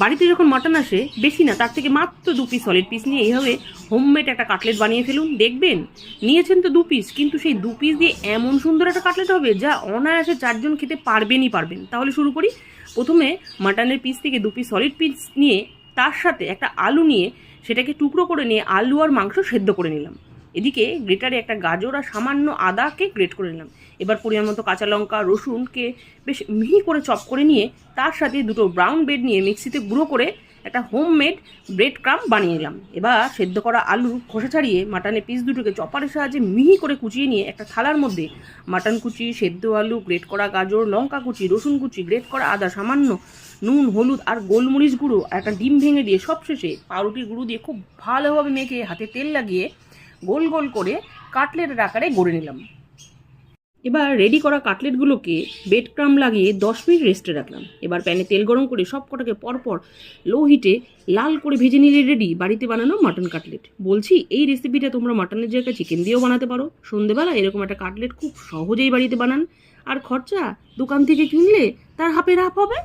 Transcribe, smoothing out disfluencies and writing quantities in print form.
বাড়িতে যখন মাটন আসে, বেশি না, তার থেকে মাত্র 2 পিস সলিড পিস নিয়ে এইভাবে হোমমেড একটা কাটলেট বানিয়ে ফেলুন। দেখবেন নিয়েছেন তো 2 পিস, কিন্তু সেই 2 পিস দিয়ে এমন সুন্দর একটা কাটলেট হবে যা অনায়াসে 4 জন খেতে পারবেন। তাহলে শুরু করি। প্রথমে মাটনের পিস থেকে 2 পিস সলিড পিস নিয়ে তার সাথে একটা আলু নিয়ে সেটাকে টুকরো করে নিয়ে আলু আর মাংস সেদ্ধ করে নিলাম। এদিকে গ্রেটারে একটা গাজর আর সামান্য আদাকে গ্রেট করে নিলাম। এবার পরিমাণ মতো কাঁচা লঙ্কা, রসুনকে বেশ মিহি করে চপ করে নিয়ে তার সাথে 2টো ব্রাউন ব্রেড নিয়ে মিক্সিতে গুঁড়ো করে একটা হোমমেড ব্রেড ক্রাম্ব বানিয়ে নিলাম। এবার সেদ্ধ করা আলু খোসা ছাড়িয়ে মাটনের পিস দুটোকে চপারের সাহায্যে মিহি করে কুচিয়ে নিয়ে একটা থালার মধ্যে মাটন কুচি, সেদ্ধ আলু, গ্রেট করা গাজর, লঙ্কা কুচি, রসুন কুচি, গ্রেট করা আদা, সামান্য নুন, হলুদ আর গোলমরিচ গুঁড়ো, একটা ডিম ভেঙে দিয়ে সবশেষে পাউরুটির গুঁড়ো দিয়ে খুব ভালোভাবে মেখে হাতে তেল লাগিয়ে গোল গোল করে কাটলেটের আকারে গড়ে নিলাম। এবার রেডি করা কাটলেটগুলোকে ব্রেড ক্রাম্ব লাগিয়ে 10 মিনিট রেস্টে রাখলাম। এবার প্যানে তেল গরম করে সব কটাকে পরপর লো হিটে লাল করে ভেজে নিলে রেডি বাড়িতে বানানো মাটন কাটলেট। বলছি, এই রেসিপিটা তোমরা মাটনের জায়গায় চিকেন দিয়েও বানাতে পারো। সন্ধেবেলা এরকম একটা কাটলেট খুব সহজেই বাড়িতে বানান, আর খরচা দোকান থেকে কিনলে তার হাফের হাফ হবে।